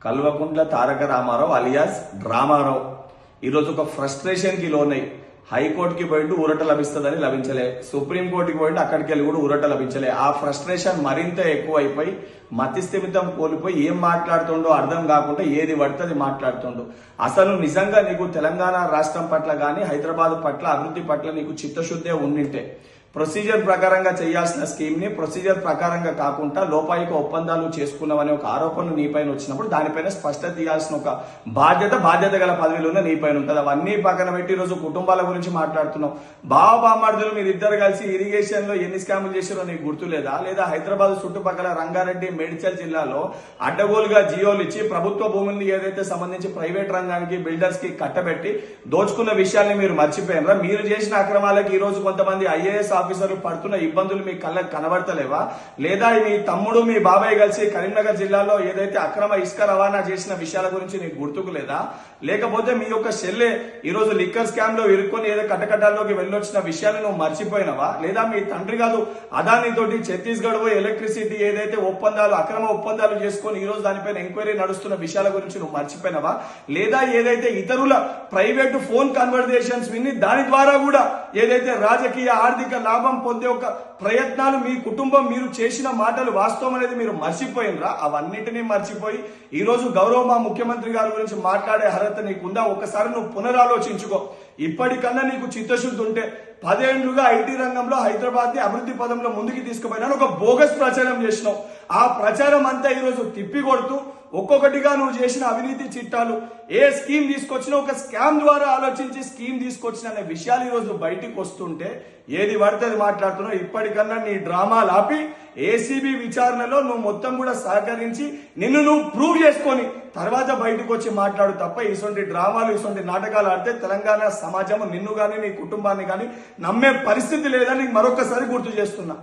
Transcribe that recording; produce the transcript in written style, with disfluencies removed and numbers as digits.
Kalvakuntla Taraka Ramarao alias డ్రామారావు ఈరోజు ఒక frustration కి లోనై హైకోర్టుకి పోయిండు ఊరట లభిస్తుందని లభించలే, సుప్రీంకోర్టుకి పోయిండు అక్కడికి వెళ్ళి కూడా ఊరట లభించలే. ఆ ఫ్రస్ట్రేషన్ మరింత ఎక్కువైపోయి మతిస్థిమితం కోల్పోయి ఏం మాట్లాడుతుండో అర్థం కాకుండా ఏది పడుతుంది మాట్లాడుతుండో. అసలు నిజంగా నీకు తెలంగాణ రాష్ట్రం పట్ల గానీ హైదరాబాద్ పట్ల అభివృద్ధి పట్ల నీకు చిత్తశుద్ధే ఉండింటే ప్రొసీజర్ ప్రకారంగా చేయాల్సిన స్కీమ్ ని ప్రొసీజర్ ప్రకారంగా కాకుండా లోపాయిక ఒప్పందాలు చేసుకున్నామనే ఒక ఆరోపణలు నీపైన వచ్చినప్పుడు దానిపైన స్పష్టత తీయాల్సిన ఒక బాధ్యత గల పదవిలో ఉన్న నీపైన ఉంటుంది. అవన్నీ పక్కన పెట్టి ఈరోజు కుటుంబాల గురించి మాట్లాడుతున్నాం. బావబామార్దులు మీరు ఇద్దరు కలిసి ఇరిగేషన్ లో ఎన్ని స్కాములు చేశారో నీకు గుర్తులేదా? లేదా హైదరాబాద్ చుట్టుపక్కల రంగారెడ్డి మేడ్చల్ జిల్లాలో అడ్డగోలుగా జియోలు ఇచ్చి ప్రభుత్వ భూముల్ని ఏదైతే సంబంధించి ప్రైవేట్ రంగానికి బిల్డర్స్ కి కట్టబెట్టి దోచుకున్న విషయాల్ని మీరు మర్చిపోయినరా? మీరు చేసిన అక్రమాలకి ఈ రోజు కొంతమంది ఐఏఎస్ ఆఫీసర్లు పడుతున్న ఇబ్బందులు మీ కళ్ళకు కనబడతలేవా? లేదా మీ తమ్ముడు మీ బాబాయ్ కలిసి కరీంనగర్ జిల్లాలో ఏదైతే అక్రమ ఇసుక రవాణా చేసిన విషయాల గురించి నీకు గుర్తుకు లేదా? లేకపోతే మీ యొక్క చెల్లె ఈ రోజు లిక్కర్ స్కామ్ లో ఇరుక్కొని ఏదో కటకటాల్లోకి వెళ్ళొచ్చిన విషయాలు నువ్వు మర్చిపోయినవా? లేదా మీ తండ్రి కాదు అదాని తోటి ఛత్తీస్గఢ్ ఎలక్ట్రిసిటీ ఏదైతే ఒప్పందాలు అక్రమ ఒప్పందాలు చేసుకొని ఈ రోజు దానిపైన ఎంక్వైరీ నడుస్తున్న విషయాల గురించి నువ్వు మర్చిపోయినవా? లేదా ఏదైతే ఇతరుల ప్రైవేట్ ఫోన్ కన్వర్జేషన్స్ విని దాని ద్వారా కూడా ఏదైతే రాజకీయ ఆర్థిక లాభం పొందే ఒక ప్రయత్నాలు మీ కుటుంబం మీరు చేసిన మాటలు వాస్తవం అనేది మీరు మర్చిపోయినరా? అవన్నిటినీ మర్చిపోయి ఈ రోజు గౌరవ మా ముఖ్యమంత్రి గారి గురించి మాట్లాడే అర్హత నీకుందా? ఒకసారి నువ్వు పునరాలోచించుకో. ఇప్పటికన్నా నీకు చిత్తశుద్ధి ఉంటే 10 ఏళ్లుగా ఐటీ రంగంలో హైదరాబాద్ ని అభివృద్ధి పదంలో ముందుకు తీసుకుపోయినా ఒక బోగస్ ప్రచారం చేసినావు. ఆ ప్రచారం అంతా ఈ రోజు తిప్పి కొడుతూ ఒక్కొక్కటిగా నువ్వు చేసిన అవినీతి చిట్టాలు ఏ స్కీమ్ తీసుకొచ్చినా ఒక స్కామ్ ద్వారా ఆలోచించి స్కీమ్ తీసుకొచ్చిన అనే విషయాలు ఈ రోజు బయటికి వస్తుంటే ఏది పడితే మాట్లాడుతున్నావు. ఇప్పటికన్నా నీ డ్రామాలు ఆపి ఏసీబీ విచారణలో నువ్వు మొత్తం కూడా సహకరించి నిన్ను నువ్వు ప్రూవ్ చేసుకొని తర్వాత బయటకు వచ్చి మాట్లాడు తప్ప ఇటువంటి డ్రామాలు ఇటువంటి నాటకాలు ఆడితే తెలంగాణ సమాజం నిన్ను గాని నీ కుటుంబాన్ని గాని నమ్మే పరిస్థితి లేదని మరొకసారి గుర్తు చేస్తున్నా.